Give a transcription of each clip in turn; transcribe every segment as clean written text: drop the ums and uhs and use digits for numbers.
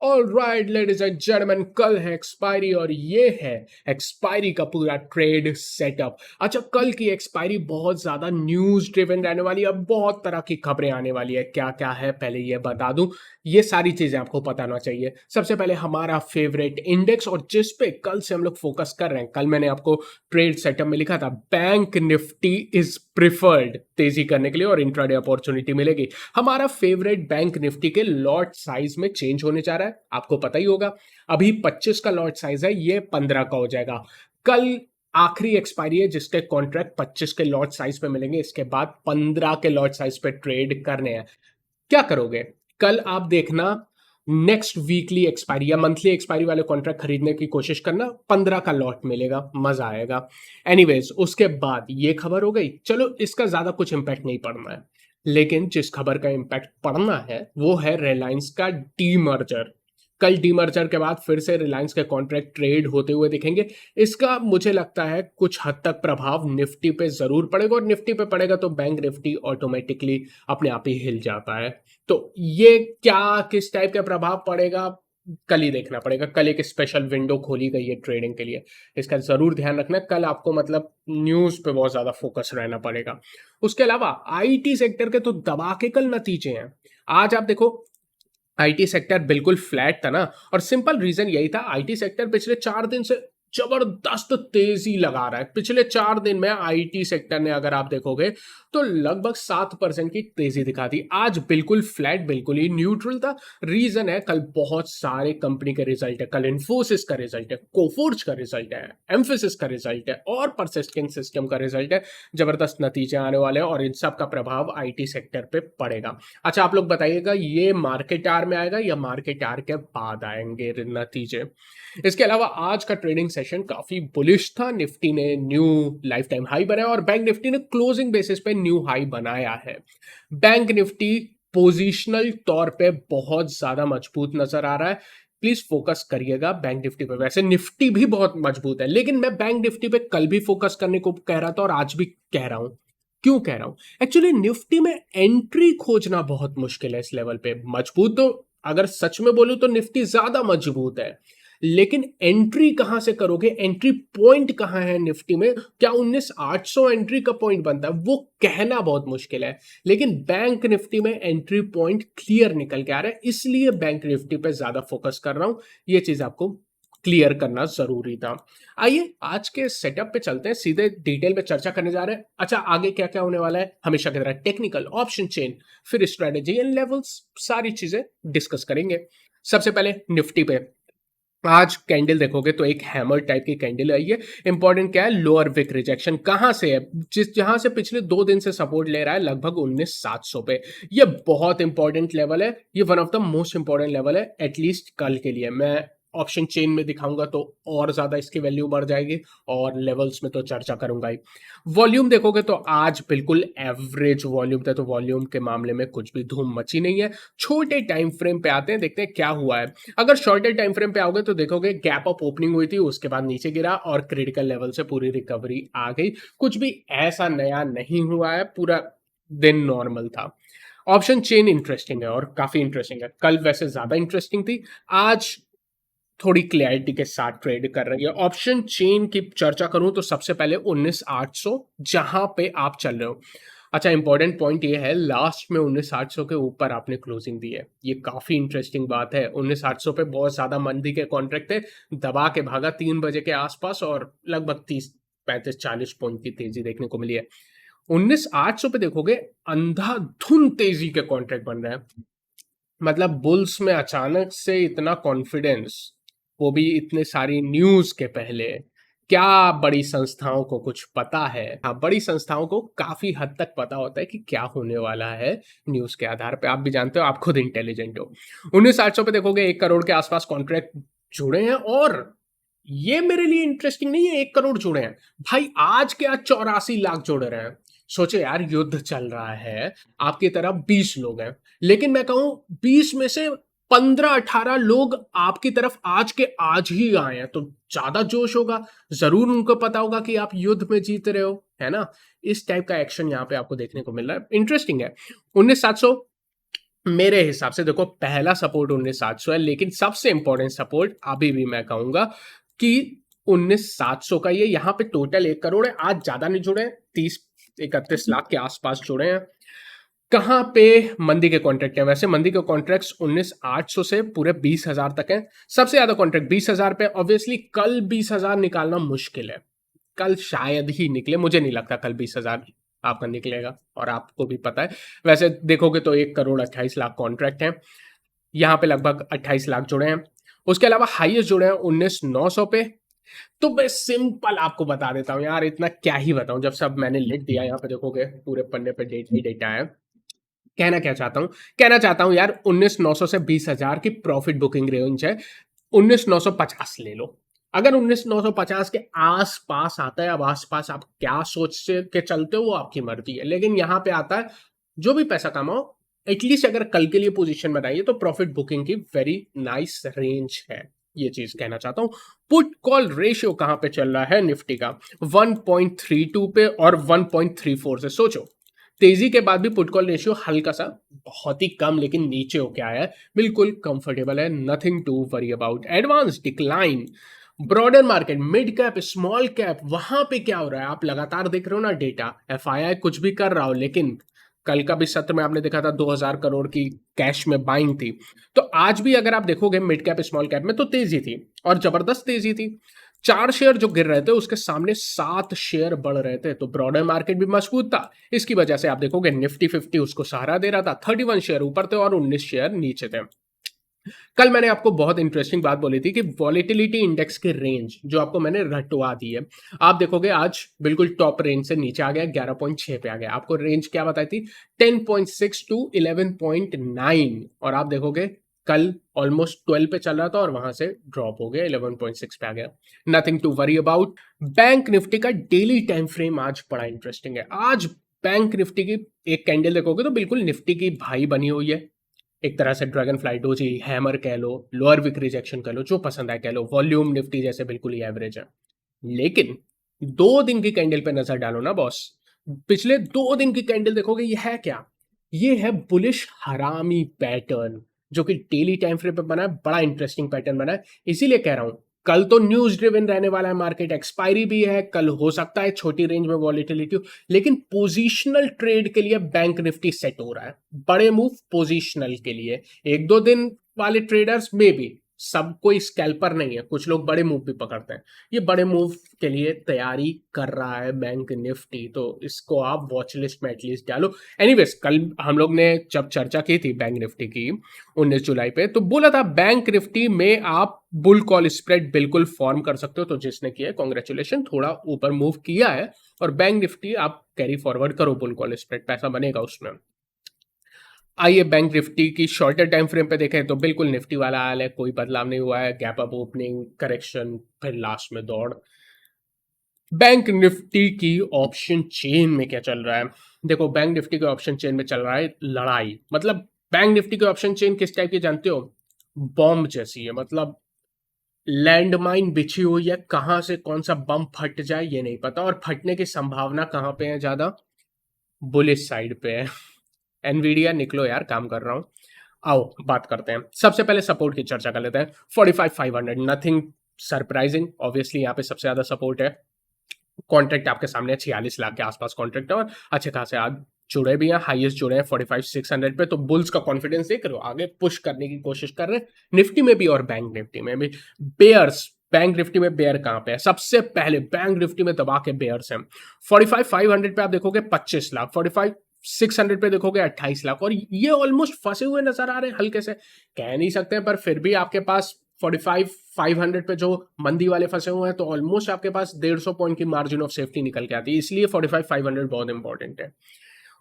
Alright ladies and gentleman, कल है expiry और ये है एक्सपायरी का पूरा ट्रेड सेटअप। अच्छा, कल की एक्सपायरी बहुत ज्यादा न्यूज ड्रिवन रहने वाली है। बहुत तरह की खबरें आने वाली है। क्या क्या है पहले ये बता दूं, ये सारी चीजें आपको पता होना चाहिए। सबसे पहले हमारा फेवरेट इंडेक्स, और जिस पे कल से हम लोग फोकस कर रहे हैं, कल मैंने आपको ट्रेड सेटअप में लिखा था बैंक निफ्टी इज प्रिफर्ड तेजी करने के लिए और इंट्राडे अपॉर्चुनिटी मिलेगी। हमारा फेवरेट बैंक निफ्टी के लॉट साइज में चेंज होने जा रहा है, आपको पता ही होगा। अभी 25 का लॉट साइज है, ये 15 का हो जाएगा। कल आखिरी एक्सपायरी है जिसके कॉन्ट्रैक्ट 25 के लॉट साइज पे मिलेंगे। इसके बाद 15 के लॉट साइज पे ट्रेड करने हैं। क्या करोगे कल? आप देखना, नेक्स्ट वीकली एक्सपायरी या मंथली एक्सपायरी वाले कॉन्ट्रैक्ट खरीदने की कोशिश करना। 15 का लॉट मिलेगा, मजा आएगा। एनीवेज, उसके बाद ये खबर हो गई। चलो, इसका ज्यादा कुछ इंपैक्ट नहीं पड़ना है, लेकिन जिस खबर का इंपैक्ट पड़ना है वो है रिलायंस का डीमर्जर। कल डीमर्जर के बाद फिर से रिलायंस के कॉन्ट्रैक्ट ट्रेड होते हुए दिखेंगे। इसका मुझे लगता है कुछ हद तक प्रभाव निफ्टी पे जरूर पड़ेगा, और निफ्टी पे पड़ेगा तो बैंक निफ्टी ऑटोमेटिकली अपने आप ही हिल जाता है। तो ये क्या, किस टाइप का प्रभाव पड़ेगा, कल ही देखना पड़ेगा। कल एक स्पेशल विंडो खोली गई है ट्रेडिंग के लिए, इसका जरूर ध्यान रखना। कल आपको मतलब न्यूज पे बहुत ज्यादा फोकस रहना पड़ेगा। उसके अलावा आईटी सेक्टर के तो दबा के कल नतीजे हैं। आज आप देखो, आईटी सेक्टर बिल्कुल फ्लैट था ना, और सिंपल रीजन यही था, आईटी सेक्टर पिछले 4 दिन से जबरदस्त तेजी लगा रहा है। पिछले 4 दिन में आईटी सेक्टर ने, अगर आप देखोगे तो लगभग 7% की तेजी दिखा दी। आज बिल्कुल फ्लैट, बिल्कुल ही न्यूट्रल था। रीजन है, कल बहुत सारे कंपनी के रिजल्ट है। कल इन्फोसिस का रिजल्ट है, कोफोर्ज का रिजल्ट है, एम्फेसिस का रिजल्ट है, और परसिस्टेंट सिस्टम का रिजल्ट है। जबरदस्त नतीजे आने वाले हैं और इन सब का प्रभाव आईटी सेक्टर पे पड़ेगा। अच्छा, आप लोग बताइएगा, ये मार्केट आर में आएगा या मार्केट आर के बाद आएंगे नतीजे? इसके अलावा आज का ट्रेडिंग सेशन काफी बुलिश था। निफ्टी ने न्यू लाइफ टाइम हाई बनाया और बैंक निफ्टी ने क्लोजिंग बेसिस पे न्यू हाई बनाया है। बैंक निफ्टी पोजिशनल तौर पे बहुत ज्यादा मजबूत नजर आ रहा है। प्लीज फोकस करिएगा बैंक निफ्टी पे। वैसे निफ्टी भी बहुत मजबूत है, लेकिन मैं बैंक निफ्टी पे कल भी फोकस करने को कह रहा था और आज भी कह रहा हूं। क्यों कह रहा हूं? एक्चुअली निफ्टी में एंट्री खोजना बहुत मुश्किल है इस लेवल पे। मजबूत तो, अगर सच में बोलूं तो निफ्टी ज्यादा मजबूत है, लेकिन एंट्री कहां से करोगे? एंट्री पॉइंट कहां है निफ्टी में? क्या 19,800 एंट्री का पॉइंट बनता है? वो कहना बहुत मुश्किल है। लेकिन बैंक निफ्टी में एंट्री पॉइंट क्लियर निकल के आ रहा है, इसलिए बैंक निफ्टी पे ज्यादा फोकस कर रहा हूं। ये चीज आपको क्लियर करना जरूरी था। आइए आज के सेटअप पे चलते हैं, सीधे डिटेल में चर्चा करने जा रहे हैं। अच्छा, आगे क्या क्या होने वाला है, हमेशा की तरह टेक्निकल, ऑप्शन चेन, फिर स्ट्रेटेजी एंड लेवल्स, सारी चीजें डिस्कस करेंगे। सबसे पहले निफ्टी पे आज कैंडल देखोगे तो एक हैमर टाइप की कैंडल आई है। इंपॉर्टेंट क्या है? लोअर विक रिजेक्शन कहां से है? जहां से पिछले 2 दिन से सपोर्ट ले रहा है, लगभग 19,700 पे। ये बहुत इंपॉर्टेंट लेवल है, ये one of the most important level है, एटलीस्ट कल के लिए। मैं ऑप्शन चेन में दिखाऊंगा तो और ज्यादा इसकी वैल्यू बढ़ जाएगी, और लेवल्स में तो चर्चा करूंगा ही। वॉल्यूम देखोगे तो आज बिल्कुल एवरेज वॉल्यूम था, तो वॉल्यूम के मामले में कुछ भी धूम मची नहीं है। छोटे टाइम फ्रेम पे आते हैं, देखते हैं क्या हुआ है। अगर शॉर्टर टाइम फ्रेम पे आओगे तो देखोगे गैप अप ओपनिंग हुई थी, उसके बाद नीचे गिरा और क्रिटिकल लेवल से पूरी रिकवरी आ गई। कुछ भी ऐसा नया नहीं हुआ है, पूरा दिन नॉर्मल था। ऑप्शन चेन इंटरेस्टिंग है, और काफी इंटरेस्टिंग है। कल वैसे ज्यादा इंटरेस्टिंग थी, आज थोड़ी क्लैरिटी के साथ ट्रेड कर रही है। ऑप्शन चेन की चर्चा करूं तो सबसे पहले 19,800 जहां पे आप चल रहे हो। अच्छा, इंपॉर्टेंट पॉइंट ये है, लास्ट में 19,800 के ऊपर आपने क्लोजिंग दी है, ये काफी इंटरेस्टिंग बात है। 19,800 पे बहुत ज्यादा मंदी के कॉन्ट्रैक्ट थे, दबा के भागा 3 बजे के आसपास, और लगभग 30, 35, 40 पॉइंट की तेजी देखने को मिली है। 19,800 पे देखोगे अंधाधुन तेजी के कॉन्ट्रैक्ट बन रहे हैं। मतलब बुल्स में अचानक से इतना कॉन्फिडेंस, वो भी इतने सारी न्यूज के पहले। क्या बड़ी संस्थाओं को कुछ पता है? हाँ, बड़ी संस्थाओं को काफी हद तक पता होता है कि क्या होने वाला है न्यूज के आधार पे। आप भी जानते हो, आप खुद इंटेलिजेंट हो। 19,800 पे देखोगे 1 करोड़ के आसपास कॉन्ट्रैक्ट जुड़े हैं, और ये मेरे लिए इंटरेस्टिंग नहीं है 1 करोड़ जुड़े हैं भाई, आज के आज 84 लाख जुड़ रहे हैं। सोचे यार, युद्ध चल रहा है, आपकी तरफ 20 लोग हैं, लेकिन मैं कहूं 20 में से 15-18 लोग आपकी तरफ आज के आज ही आए हैं, तो ज्यादा जोश होगा। जरूर उनको पता होगा कि आप युद्ध में जीत रहे हो, है ना? इस टाइप का एक्शन यहाँ पे आपको देखने को मिल रहा है, इंटरेस्टिंग है। 19,700 मेरे हिसाब से देखो पहला सपोर्ट 19,700 है, लेकिन सबसे इंपॉर्टेंट सपोर्ट अभी भी मैं कहूंगा कि 19,700 का। ये यहाँ पे टोटल 1 करोड़ है। आज ज्यादा नहीं जुड़े हैं, 30-31 लाख के आसपास जुड़े हैं। कहाँ पे मंदी के कॉन्ट्रैक्ट हैं? वैसे मंदी के कॉन्ट्रैक्ट्स 19,800 से पूरे 20,000 तक हैं। सबसे ज्यादा कॉन्ट्रैक्ट 20,000 पे। ऑब्वियसली कल 20,000 निकालना मुश्किल है, कल शायद ही निकले, मुझे नहीं लगता कल 20,000 आपका निकलेगा, और आपको भी पता है। वैसे देखोगे तो 1 करोड़ 28 लाख कॉन्ट्रैक्ट हैं, यहाँ पे लगभग 28 लाख जुड़े हैं। उसके अलावा हाईएस्ट जुड़े हैं 19,900 पे। तो मैं सिंपल आपको बता देता हूँ यार, इतना क्या ही बताऊं, जब सब मैंने लिख दिया। यहाँ पे देखोगे पूरे पन्ने पे डेट ही डेटा है। कहना क्या चाहता हूँ, कहना चाहता हूँ यार, 19,900 से 20,000 की प्रॉफिट बुकिंग रेंज है। 19,950 ले लो। अगर 19,950 के आसपास आता है, अब आसपास आप क्या सोच से के चलते हो वो आपकी मर्जी है, लेकिन यहां पे आता है जो भी पैसा कमाओ, एटलीस्ट अगर कल के लिए पोजीशन बनाइए तो प्रॉफिट बुकिंग की वेरी नाइस रेंज है। ये चीज कहना चाहता हूं। पुट कॉल रेशियो कहां पे चल रहा है निफ्टी का? 1.32 पे और 1.34 से। सोचो, तेजी के बाद भी पुट कॉल रेशियो हल्का सा, बहुत ही कम, लेकिन नीचे हो क्या आया है, बिल्कुल कंफर्टेबल है, nothing to worry about. Advance decline. Broader market, mid cap, small cap, वहां पे क्या हो रहा है आप लगातार देख रहे हो ना डेटा। एफआईआई कुछ भी कर रहा हो, लेकिन कल का भी सत्र में आपने देखा था 2,000 करोड़ की कैश में बाइंग थी। तो आज भी अगर आप देखोगे मिड कैप स्मॉल कैप में तो तेजी थी, और जबरदस्त तेजी थी। 4 शेयर जो गिर रहे थे उसके सामने 7 शेयर बढ़ रहे थे, तो ब्रॉडर मार्केट भी मजबूत था। इसकी वजह से आप देखोगे निफ्टी 50 उसको सहारा दे रहा था। 31 शेयर ऊपर थे और 19 शेयर नीचे थे। कल मैंने आपको बहुत इंटरेस्टिंग बात बोली थी कि वॉलेटिलिटी इंडेक्स की रेंज जो आपको मैंने रटवा दी है, आप देखोगे आज बिल्कुल टॉप रेंज से नीचे आ गया, 11.6 पे आ गया। आपको रेंज क्या बताई थी? 10.6 टू 11.9, और आप देखोगे कल ऑलमोस्ट 12 पे चल रहा था और वहां से ड्रॉप हो गया, 11.6 पे आ गया। Nothing to worry about. Bank Nifty का डेली टाइम फ्रेम आज बड़ा इंटरेस्टिंग है। आज बैंक निफ्टी की एक कैंडल देखोगे तो बिल्कुल निफ्टी की भाई बनी हुई है, एक तरह से ड्रैगन फ्लाई डोजी, हैमर कह लो, लोअर विक रिजेक्शन कह लो, जो पसंद आए कह लो। वॉल्यूम निफ्टी जैसे बिल्कुल ही एवरेज है। लेकिन 2 दिन की कैंडल पे नजर डालो ना बॉस, पिछले 2 दिन की कैंडल देखोगे, ये है क्या? ये है बुलिश हरामी पैटर्न, जो कि डेली टाइम फ्रेम पे बना है। बड़ा इंटरेस्टिंग पैटर्न बना है, इसीलिए कह रहा हूं कल तो न्यूज ड्रिवन रहने वाला है मार्केट। एक्सपायरी भी है कल, हो सकता है छोटी रेंज में वॉलेटिलिटी हो, लेकिन पोजीशनल ट्रेड के लिए बैंक निफ्टी सेट हो रहा है। बड़े मूव पोजीशनल के लिए, 1-2 दिन वाले ट्रेडर्स में भी, सब कोई स्कैल्पर नहीं है, कुछ लोग बड़े मूव भी पकड़ते हैं। ये बड़े मूव के लिए तैयारी कर रहा है बैंक निफ्टी, तो इसको आप वॉच लिस्ट में एटलीस्ट डालो। एनीवेज, कल हम लोग ने जब चर्चा की थी बैंक निफ्टी की 19 जुलाई पे, तो बोला था बैंक निफ्टी में आप बुल कॉल स्प्रेड बिल्कुल फॉर्म कर सकते हो। तो जिसने किया है कॉन्ग्रेचुलेशन, थोड़ा ऊपर मूव किया है, और बैंक निफ्टी आप कैरी फॉरवर्ड करो, बुल कॉल स्प्रेड पैसा बनेगा उसमें। आइए बैंक निफ्टी की शॉर्टर टाइम फ्रेम पे देखें तो बिल्कुल निफ्टी वाला हाल है, कोई बदलाव नहीं हुआ है। गैप अप ओपनिंग, करेक्शन, फिर लास्ट में दौड़। बैंक निफ्टी की ऑप्शन चेन में क्या चल रहा है? देखो, बैंक निफ्टी के ऑप्शन चेन में चल रहा है लड़ाई। मतलब बैंक निफ्टी के ऑप्शन चेन किस टाइप की जानते हो? बॉम्ब जैसी है। मतलब लैंडमाइन बिछी हुई है, कहां से कौन सा बम फट जाए ये नहीं पता, और फटने की संभावना कहां पे है ज्यादा? बुलिश साइड पे है। एनवीडिया निकलो यार, काम कर रहा हूं। आओ बात करते हैं, सबसे पहले सपोर्ट की चर्चा कर लेते हैं। 45,500, नथिंग सरप्राइजिंग, ऑब्वियसली यहाँ पे सबसे ज्यादा सपोर्ट है। कॉन्ट्रैक्ट आपके सामने 46 लाख के आसपास कॉन्ट्रैक्ट है, और अच्छे खासे आज जुड़े भी हैं, हाईएस्ट जुड़े हैं 45,600 पे। तो बुल्स का कॉन्फिडेंस देख रहे हो, आगे पुश करने की कोशिश कर रहे हैं निफ्टी में भी और बैंक निफ्टी में भी। बेयर्स, बैंक निफ्टी में बेयर कहां पे है? सबसे पहले बैंक निफ्टी में दबा के बेयर्स हैं। 45,500 पे आप देखोगे 25 लाख, 45,600 पे देखोगे 28 लाख, और ये ऑलमोस्ट फंसे हुए नजर आ रहे हैं, हल्के से कह नहीं सकते हैं, पर फिर भी आपके पास 45,500 पे जो मंदी वाले फंसे हुए हैं, तो ऑलमोस्ट आपके पास 150 पॉइंट की मार्जिन ऑफ सेफ्टी निकल के आती है, इसलिए 45,500 बहुत इंपॉर्टेंट है।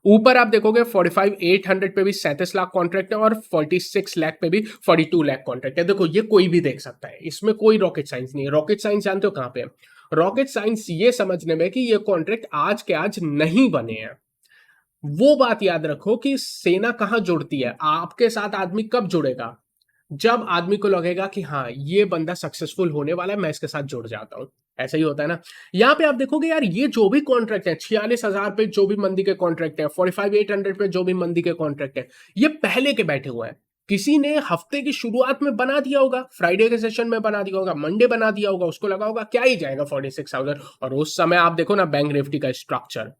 ऊपर आप देखोगे 45,800 पे भी 37 लाख कॉन्ट्रैक्ट है, और 46 लाख पे भी 42 लाख कॉन्ट्रैक्ट है। देखो, ये कोई भी देख सकता है, इसमें कोई रॉकेट साइंस नहीं है। रॉकेट साइंस जानते हो कहां पे है? रॉकेट साइंस ये समझने में कि ये कॉन्ट्रैक्ट आज के आज नहीं बने हैं। वो बात याद रखो कि सेना कहां जुड़ती है, आपके साथ आदमी कब जुड़ेगा? जब आदमी को लगेगा कि हाँ, ये बंदा सक्सेसफुल होने वाला है, मैं इसके साथ जुड़ जाता हूँ। ऐसा ही होता है ना? यहाँ पे आप देखोगे यार, ये जो भी कॉन्ट्रैक्ट है, 46,000 पे जो भी मंदी के कॉन्ट्रैक्ट है, 45,800 पे जो भी मंदी के कॉन्ट्रैक्ट है, ये पहले के बैठे हुए हैं। किसी ने हफ्ते की शुरुआत में बना दिया होगा, फ्राइडे के सेशन में बना दिया होगा, मंडे बना दिया होगा, उसको लगा होगा क्या ही जाएगा 46,000। और उस समय आप देखो ना बैंक निफ्टी का स्ट्रक्चर,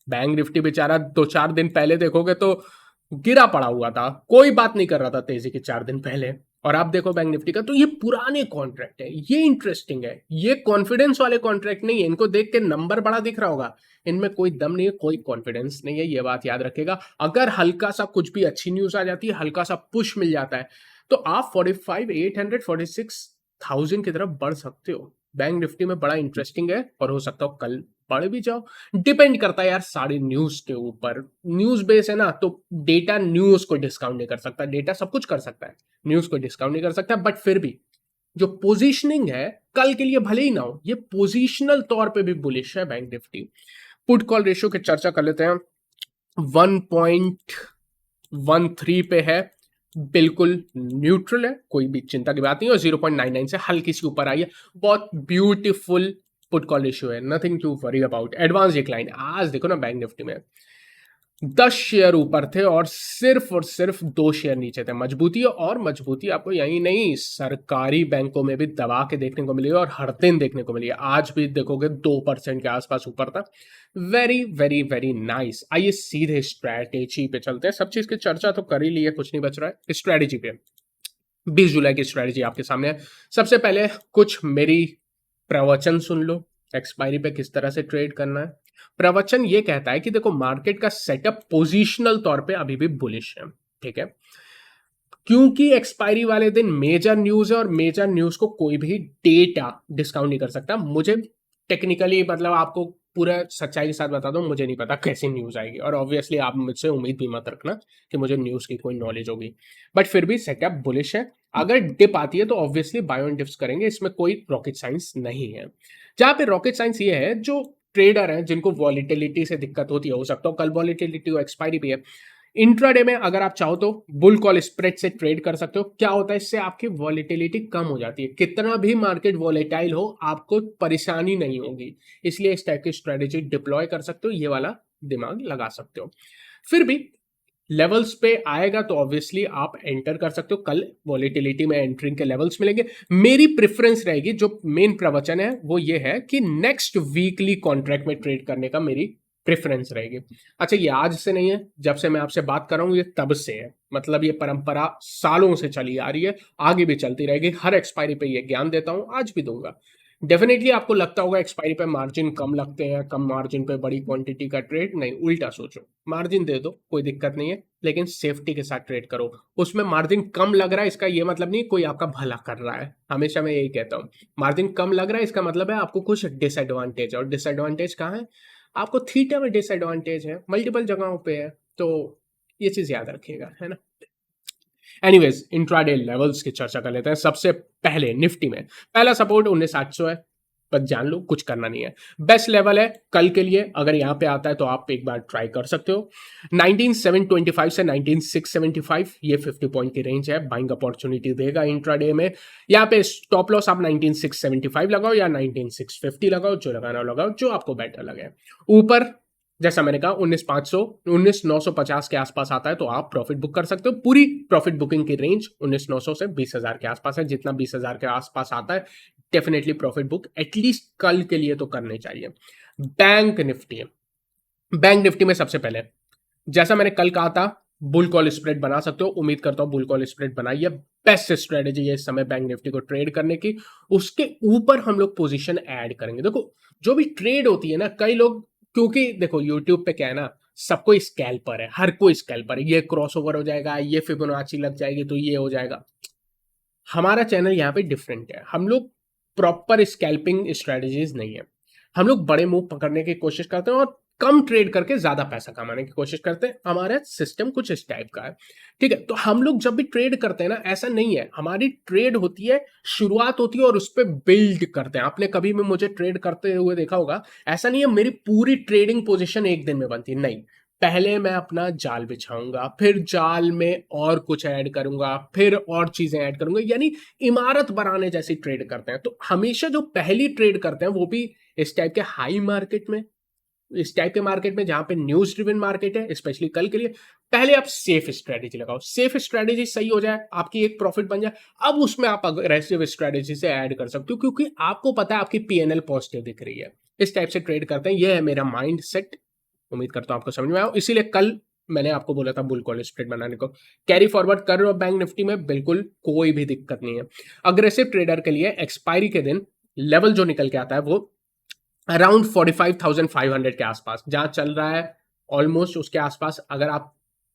बैंक निफ्टी बेचारा 2-4 दिन पहले देखोगे तो गिरा पड़ा हुआ था, कोई बात नहीं कर रहा था तेजी के 4 दिन पहले। और आप देखो बैंक निफ्टी का, तो ये पुराने कॉन्ट्रैक्ट है, ये इंटरेस्टिंग है, ये कॉन्फिडेंस वाले कॉन्ट्रैक्ट नहीं है। इनको देख के नंबर बड़ा दिख रहा होगा, इनमें कोई दम नहीं है, कोई कॉन्फिडेंस नहीं है, ये बात याद रखेगा। अगर हल्का सा कुछ भी अच्छी न्यूज आ जाती है, हल्का सा पुश मिल जाता है, तो आप 45,800 46,000 की तरफ बढ़ सकते हो। बैंक निफ्टी में बड़ा इंटरेस्टिंग है, और हो सकता हो कल बढ़ भी जाओ। डिपेंड करता है यार सारी न्यूज के ऊपर। न्यूज बेस है ना, तो डेटा न्यूज को डिस्काउंट नहीं कर सकता, डेटा सब कुछ कर सकता है, न्यूज को डिस्काउंट नहीं कर सकता। बट फिर भी जो पोजीशनिंग है, कल के लिए भले ही ना हो, ये पोजीशनल तौर पे भी बुलिश है bank Nifty. Put call ratio की चर्चा कर लेते हैं। 1.13 पे है, बिल्कुल न्यूट्रल है, कोई भी चिंता की बात नहीं। और 0.99 से हल्की सी ऊपर आई है, बहुत ब्यूटीफुल पुट कॉल रेशियो है, nothing to worry about. Advance decline आज देखो ना बैंक निफ्टी में 10 शेयर ऊपर थे और सिर्फ 2 शेयर नीचे थे। मजबूती, और मजबूती आपको यही नहीं, सरकारी बैंकों में भी दबा के देखने को मिली है, और हर दिन देखने को मिली है। आज भी देखोगे 2% के आसपास ऊपर था। Very very very nice. आइए सीधे स्ट्रैटेजी पे चलते हैं। सब चीज की चर्चा तो कर ही ली है, कुछ नहीं बच रहा है। स्ट्रैटेजी पे 20 जुलाई की स्ट्रैटेजी आपके सामने है। सबसे पहले कुछ मेरी प्रवचन सुन लो, एक्सपायरी पे किस तरह से ट्रेड करना है। प्रवचन ये कहता है कि देखो, मार्केट का सेटअप पोजीशनल तौर पे अभी भी बुलिश है, ठीक है, क्योंकि एक्सपायरी वाले दिन मेजर न्यूज है, और मेजर न्यूज को कोई भी डेटा डिस्काउंट नहीं कर सकता। मुझे टेक्निकली, मतलब आपको पूरा सच्चाई के साथ बता दूं, मुझे नहीं पता कैसी न्यूज आएगी, और ऑब्वियसली आप मुझसे उम्मीद भी मत रखना कि मुझे न्यूज की कोई नॉलेज होगी। बट फिर भी सेटअप बुलिश है। अगर डिप आती है तो ऑब्वियसली बायो एंड डिप्स करेंगे, इसमें कोई रॉकेट साइंस नहीं है। जहां पे रॉकेट साइंस ये है, जो ट्रेडर हैं जिनको वॉलिटिलिटी से दिक्कत होती है, हो सकता हो कल वॉलिटिलिटी हो, एक्सपायरी भी है, इंट्राडे में अगर आप चाहो तो बुल कॉल स्प्रेड से ट्रेड कर सकते हो। क्या होता है इससे, आपकी वॉलेटिलिटी कम हो जाती है, कितना भी मार्केट वॉलेटाइल हो आपको परेशानी नहीं होगी। इसलिए इस टाइप की स्ट्रेटेजी डिप्लॉय कर सकते हो, ये वाला दिमाग लगा सकते हो। फिर भी लेवल्स पे आएगा तो ऑब्वियसली आप एंटर कर सकते हो, कल वॉलेटिलिटी में एंट्रिंग के लेवल्स मिलेंगे। मेरी प्रेफरेंस रहेगी, जो मेन प्रवचन है वो ये है कि नेक्स्ट वीकली कॉन्ट्रैक्ट में ट्रेड करने का मेरी प्रेफरेंस रहेगी। अच्छा, ये आज से नहीं है, जब से मैं आपसे बात कर रहा हूं ये तब से है, मतलब ये परंपरा सालों से चली आ रही है, आगे भी चलती रहेगी। हर एक्सपायरी पे ये ज्ञान देता हूं, आज भी दूंगा। डेफिनेटली आपको लगता होगा एक्सपायरी पे मार्जिन कम लगते हैं, कम मार्जिन पे बड़ी क्वांटिटी का ट्रेड, नहीं, उल्टा सोचो, मार्जिन दे दो, कोई दिक्कत नहीं है, लेकिन सेफ्टी के साथ ट्रेड करो। उसमें मार्जिन कम लग रहा है, इसका ये मतलब नहीं कोई आपका भला कर रहा है, हमेशा मैं यही कहता हूँ। मार्जिन कम लग रहा है, इसका मतलब है आपको कुछ डिसएडवांटेज है, और डिसएडवांटेज कहाँ है, आपको थीटा में डिसएडवांटेज है, मल्टीपल जगहों पे है, तो ये चीज याद रखिएगा, है ना। एनीवेज, इंट्राडे लेवल्स की चर्चा कर लेते हैं। सबसे पहले निफ्टी में पहला सपोर्ट 19,800 है, बस जान लो, कुछ करना नहीं है। बेस्ट लेवल है कल के लिए, अगर यहां पे आता है तो आप एक बार ट्राई कर सकते हो। 19,725 से 19,675, ये 50 पॉइंट की रेंज है, बाइंग अपॉर्चुनिटी देगा इंट्राडे में। यहाँ पे स्टॉप लॉस आप 19,675 लगाओ या 19,650 लगाओ, जो लगाना लगाओ, जो आपको बेटर लगे। ऊपर जैसा मैंने कहा 19,500 19,950 के आसपास आता है तो आप प्रॉफिट बुक कर सकते हो। पूरी प्रॉफिट बुकिंग की रेंज 19,900 से 20,000 के आसपास है, जितना 20,000 के आसपास आता है डेफिनेटली प्रॉफिट बुक एटलीस्ट कल के लिए तो करने चाहिए। बैंक निफ्टी है, बैंक निफ्टी में सबसे पहले जैसा मैंने कल कहा था, बुल कॉल स्प्रेड बना सकते हो, उम्मीद करता हूं बुल कॉल स्प्रेड बनाइए, बेस्ट स्ट्रेटेजी है इस समय बैंक निफ्टी को ट्रेड करने की। उसके ऊपर हम लोग पोजीशन ऐड करेंगे। देखो, जो भी ट्रेड होती है ना, कई लोग, क्योंकि देखो यूट्यूब पे क्या है ना, सबको स्कैल्पर है, हर कोई स्कैल्पर है, ये क्रॉसओवर हो जाएगा, ये फिबोनाची लग जाएगी तो ये हो जाएगा। हमारा चैनल यहाँ पे डिफरेंट है, हम लोग प्रॉपर स्कैल्पिंग स्ट्रेटजीज नहीं है, हम लोग बड़े मूव पकड़ने की कोशिश करते हैं और कम ट्रेड करके ज्यादा पैसा कमाने की कोशिश करते हैं। हमारा सिस्टम कुछ इस टाइप का है, ठीक है। तो हम लोग जब भी ट्रेड करते हैं ना, ऐसा नहीं है, हमारी ट्रेड होती है, शुरुआत होती है और उस पर बिल्ड करते हैं। आपने कभी भी मुझे ट्रेड करते हुए देखा होगा, ऐसा नहीं है मेरी पूरी ट्रेडिंग पोजीशन एक दिन में बनती है, नहीं। पहले मैं अपना जाल बिछाऊंगा, फिर जाल में और कुछ ऐड करूंगा, फिर और चीजें ऐड करूंगा, यानी इमारत बनाने जैसी ट्रेड करते हैं। तो हमेशा जो पहली ट्रेड करते हैं वो भी इस टाइप के हाई मार्केट में, इस टाइप के मार्केट में जहां पे न्यूज ड्रिवन मार्केट है, स्पेशली कल के लिए, पहले आप सेफ स्ट्रेटेजी लगाओ। सेफ स्ट्रेटेजी सही हो जाए, आपकी एक प्रॉफिट बन जाए, अब उसमें आप अग्रेसिव स्ट्रेटेजी से ऐड कर सकते हो, क्योंकि आपको पता है आपकी पीएनएल पॉजिटिव दिख रही है। इस टाइप से ट्रेड करते हैं, यह है मेरा माइंड सेट। उम्मीद करता हूं आपको समझ में आया, इसीलिए कल मैंने आपको बोला था बुल कॉल स्प्रेड बनाने को। कैरी फॉरवर्ड कर रहे हो बैंक निफ्टी में, बिल्कुल कोई भी दिक्कत नहीं है। अग्रेसिव ट्रेडर के लिए एक्सपायरी के दिन लेवल जो निकल के आता है वो अराउंड 45,500 के आसपास जहां चल रहा है, ऑलमोस्ट उसके आसपास अगर आप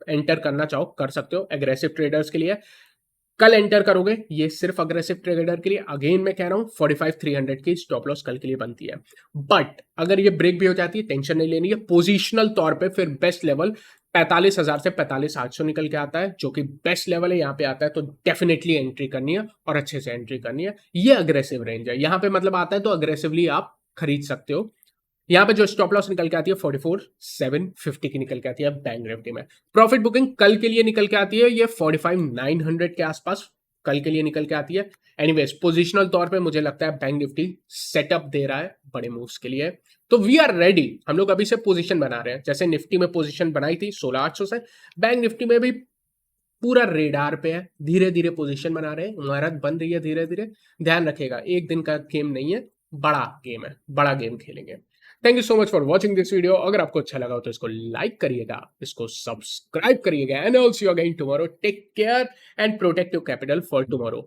एंटर करना चाहो कर सकते हो एग्रेसिव ट्रेडर्स के लिए। कल एंटर करोगे, ये सिर्फ अग्रेसिव ट्रेडर के लिए, अगेन मैं कह रहा हूं 45,300 की स्टॉप लॉस कल के लिए बनती है। बट अगर ये ब्रेक भी हो जाती है, टेंशन नहीं लेनी है। पोजिशनल तौर पे फिर बेस्ट लेवल 45,000 से 45,800 निकल के आता है, जो कि बेस्ट लेवल है। यहाँ पे आता है तो डेफिनेटली एंट्री करनी है और अच्छे से एंट्री करनी है। ये अग्रेसिव रेंज है, यहाँ पे मतलब आता है तो अग्रेसिवली आप खरीद सकते हो। यहाँ पे जो स्टॉप लॉस निकल के आती है 44,750 की निकल के आती है बैंक निफ्टी में। प्रॉफिट बुकिंग कल के लिए निकल के आती है ये 45,900 के आसपास कल के लिए निकल के आती है। एनीवेज पोजिशनल तौर पे मुझे लगता है बैंक निफ्टी सेटअप दे रहा है बड़े मूव्स के लिए, तो वी आर रेडी। हम लोग अभी से पोजीशन बना रहे हैं, जैसे निफ्टी में पोजीशन बनाई थी 16,800 से, बैंक निफ्टी में भी पूरा रेडार पे है, धीरे धीरे पोजीशन बना रहे हैं, इमारत बन रही है धीरे धीरे। ध्यान रखिएगा, एक दिन का गेम नहीं है, बड़ा गेम है, बड़ा गेम खेलेंगे। Thank you so much for watching this video. अगर आपको अच्छा लगा हो तो इसको लाइक करिएगा, इसको सब्सक्राइब करिएगा, and also again tomorrow. Take care and protect your capital for tomorrow.